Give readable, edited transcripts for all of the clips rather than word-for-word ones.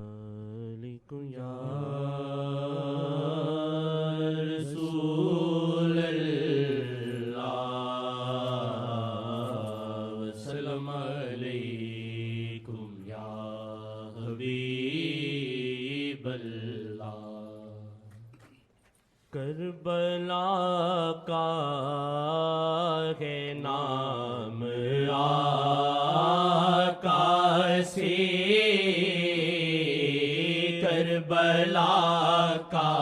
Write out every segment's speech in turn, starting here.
علیکم یا رسول اللہ وسلم علیکم یا حبیب اللہ۔ کربلا کا ہے نام آقا سے، کربلا کا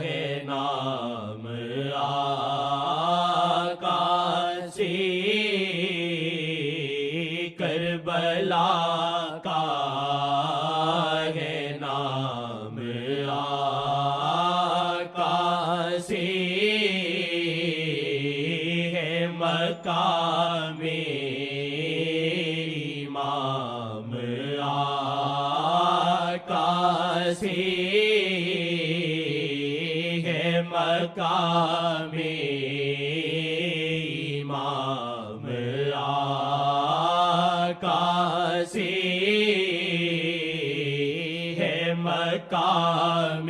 ہے نام آقا سے، کربلا کا ہے نام آقا سے، ہے مقام امام آقا سے، ہے مقام امام آقا سے، ہے مقام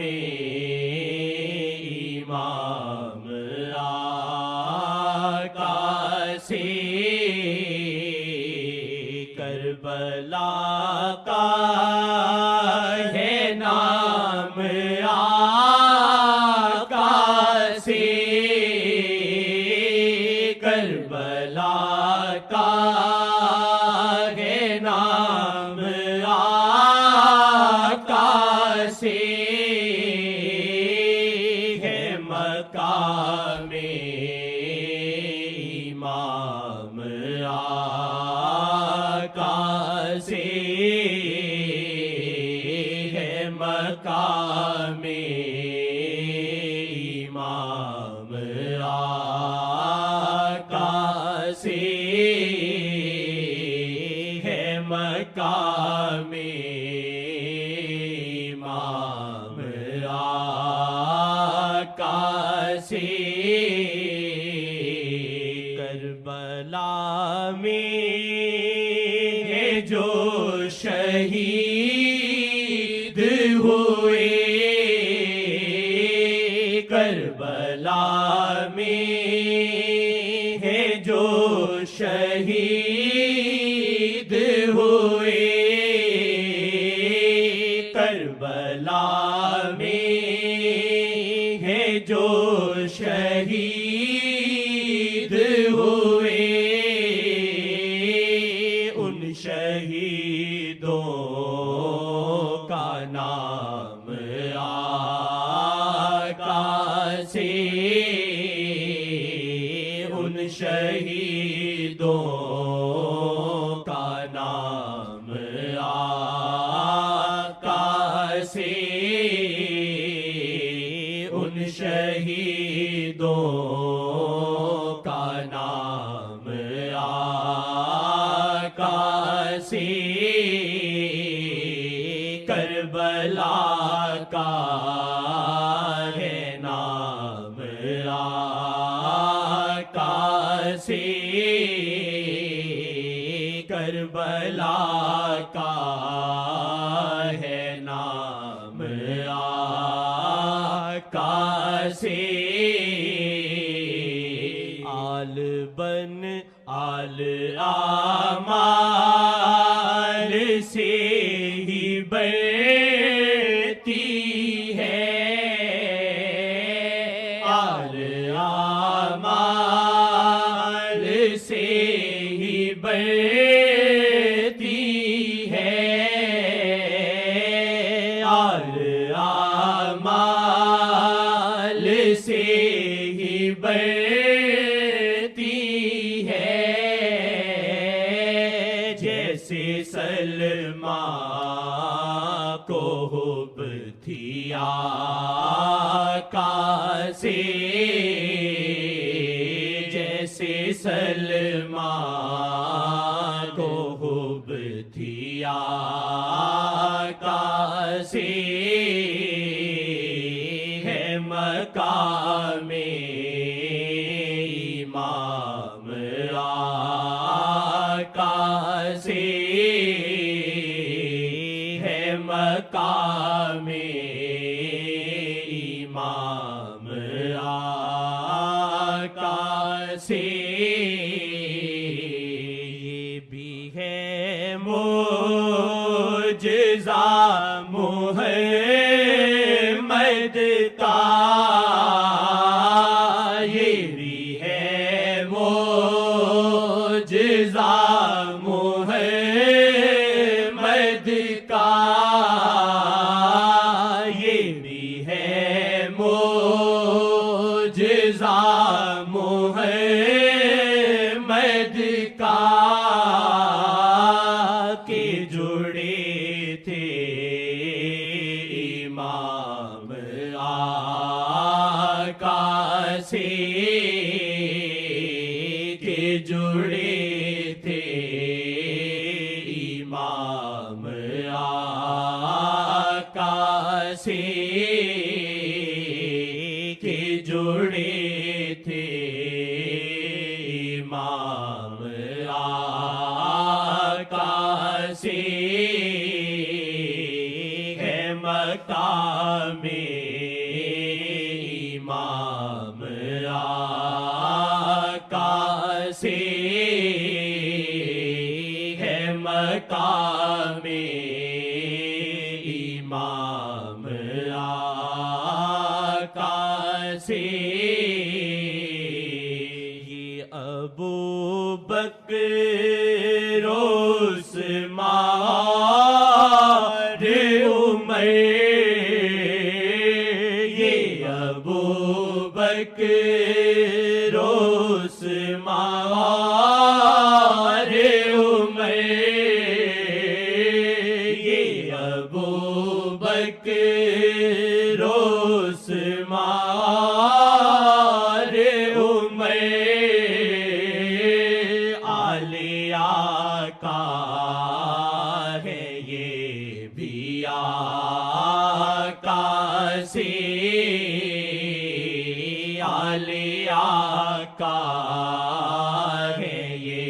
امام آقا سے، کربلا کا ہے نام آقا سے، کربلا کا ہے نام آقا سے، ہے مقام امام آقا سے، ہے مقام امام آقا سے، ہے مقام امام آقا سے، کربلا میں ہے جو شہید ہوئے، کربلا میں ہے جو شہید ہوئے، کربلا میں ہے جو شہید ہوئے، ان شہیدوں کا نام آقا سے، ان شہیدوں کا نام آقا سے، ان شہیدوں کا نام آقا سے، کربلا کا ہے نام آقا سے، کربلا کا ہے نام آقا سے، آل بن آل آمال سے ہی بڑھتی ہے، آل آمال سے ہی بڑھتی ہے، آل آمال سے ہی بڑھتی ہے، جیسے سلمان کو حب تھی آقا سے، جیسے سلمان کو حب تھی آقا سے، ہے مقام امام آقا سے، ہے امام آقا سے یہ بھی ہے معجزہ محمد کا، یہ بھی ہے معجزہ محمد کا، یہ بھی ہے معجزہ محمد کا، کہ جڑے تھے امام آقا سے، کہ جڑے تھے امام آقا سے، کہ جڑے تھے امام آقا سے، ہے مکہ میں امام آقا سے، ہے مکہ میں امام آقا سے، یہ ابو بکر عثمان عمر، یہ ابو بکر عثمان عمر، یہ ابو بکر عثمان عمر، آل آقا ہے یہ بھی آقا سے، آل آقا ہے یہ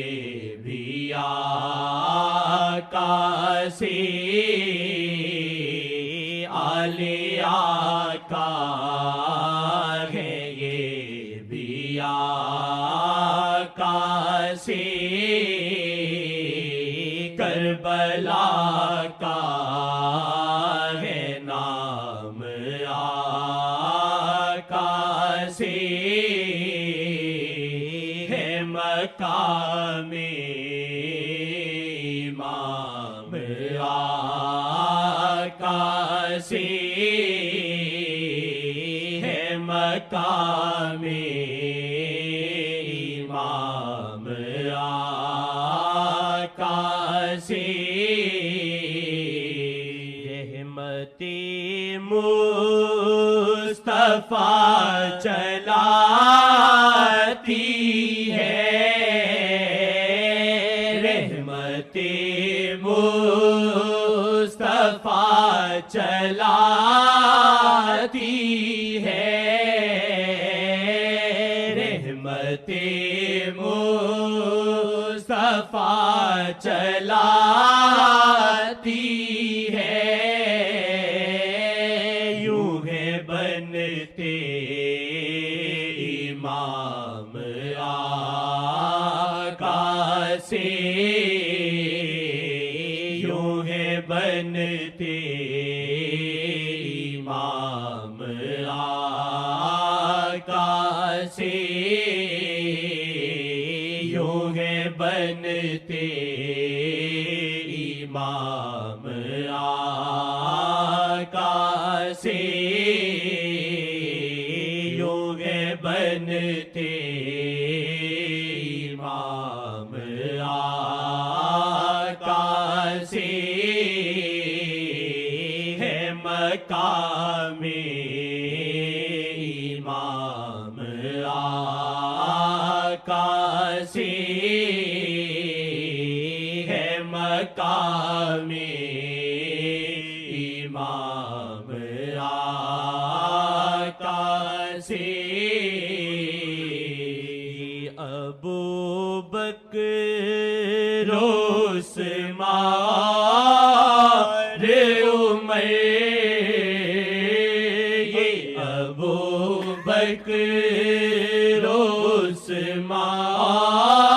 بھی آقا سے، آل آقا ہے یہ بھی آقا سے، کربلا کا ہے نام آقا سے، ہے مکہ میں امام آقا سے، ہے مکہ میں امام آقا سے، رحمت مصطفیٰ چلاتی ہے، رحمت مصطفیٰ چلاتی ہے، رحمت مصطفیٰ چلاتی ہے، یوں ہے بنتے امام آقا سے، یوں ہے بنتے امام آقا سے، یوں ہے بنتے امام آقا سے، یوں ہے بنتے امام آقا سے، ہے مکہ میں امام آقا سے، ہے مکہ میں امام آقا سے، ابو بکر عثمان عمر، یہ ابو بکر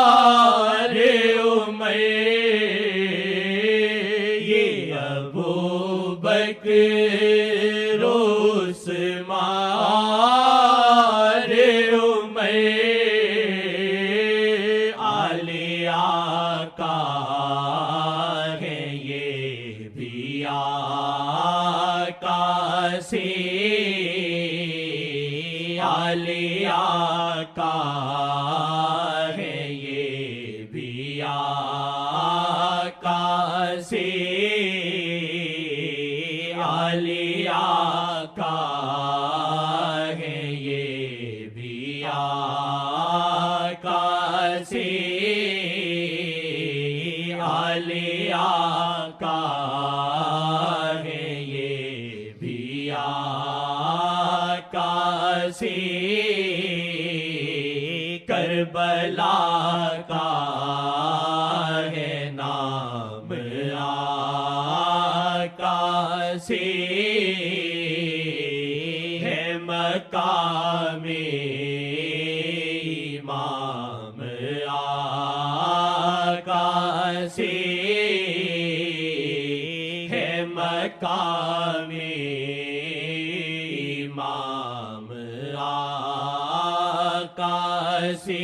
عثمان عمر یہ ابو بکر عثمان عمر آلِ آقا ہے یہ بھی آقا سے آلِ آقا ہے یہ بھی آقا سے آلِ آقا ہے یہ بھی آقا سے آلِ آقا ہے یہ بھی آقا سے کربلا کا ہے نام آقا سے ہے مقام امام آقا سے ہے مقام امام آقا سے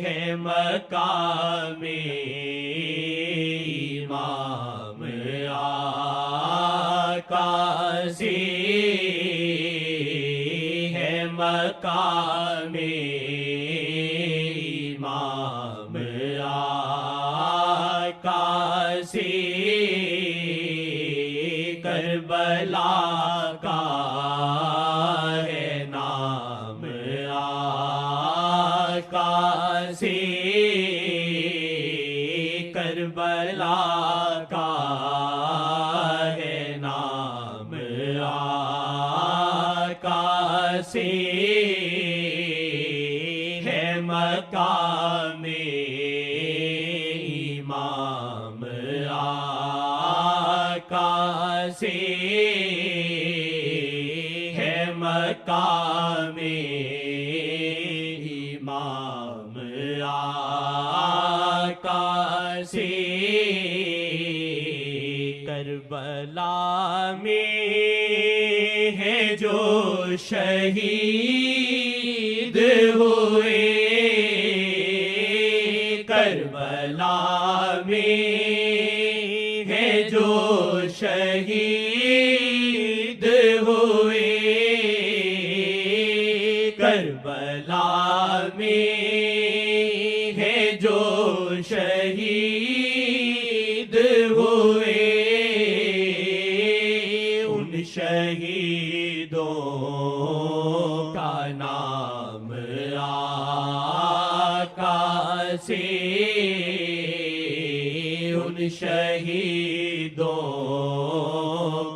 ہے مقام امام آقا سے ہے مقام امام آقا سے کربلا کا ہے نام آقا سے کربلا کا ہے نام آقا سے ہے مقام امام آقا سے ہے مقام امام آقا سے کربلا میں ہے جو شہید ہوئے کربلا میں ہے جو شہید ہوئے کربلا میں ہے جو شہید ہوئے ان شہیدوں کا نام آقا سے ان شہیدوں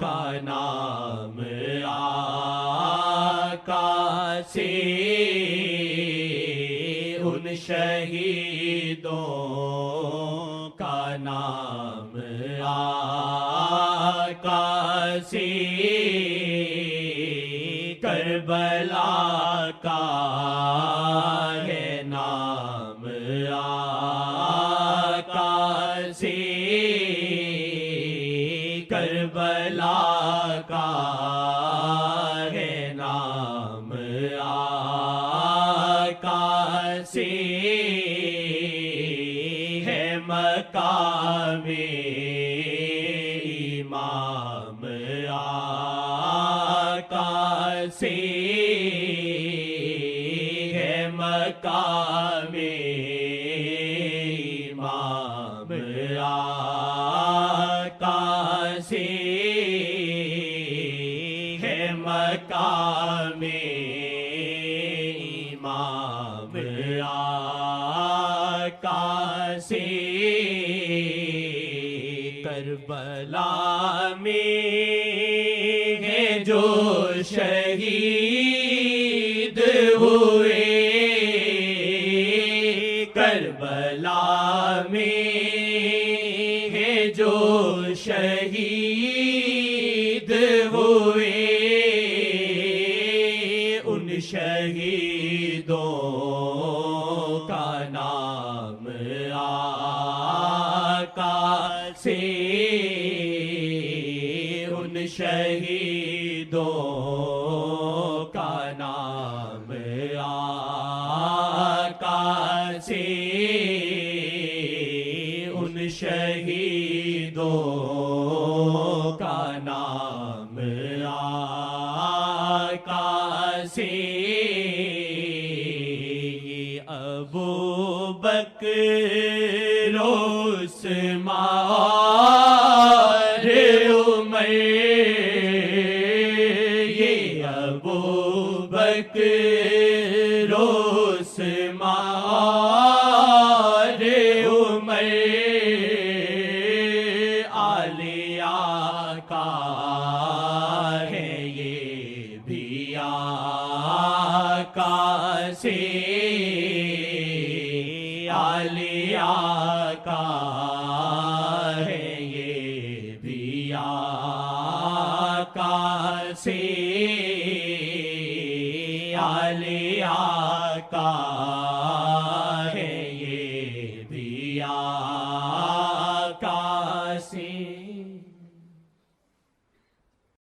کا نام آقا سے ان شہیدوں کا نام آقا سے کربلا کا ہے نام آقا سے کربلا کا ہے نام آقا سے ہے مقام امام آقا سے ہے مقام امام آقا سے ہے مقام امام آقا سے کربلا میں ہے جو شہید ہوئے کربلا میں ہے جو شہید ہوئے شہیدوں کا نام آقا سے، ان شہیدوں کا نام آقا سے، ان شہیدوں کا نام آقا سے۔ ابو بکر عثمان اور عمر، یہ ابو بکر عثمان اور عمر آل آقا ہے، یہ بھی آقا سے، آل آقا ہے، یہ بھی آقا سے، آل آقا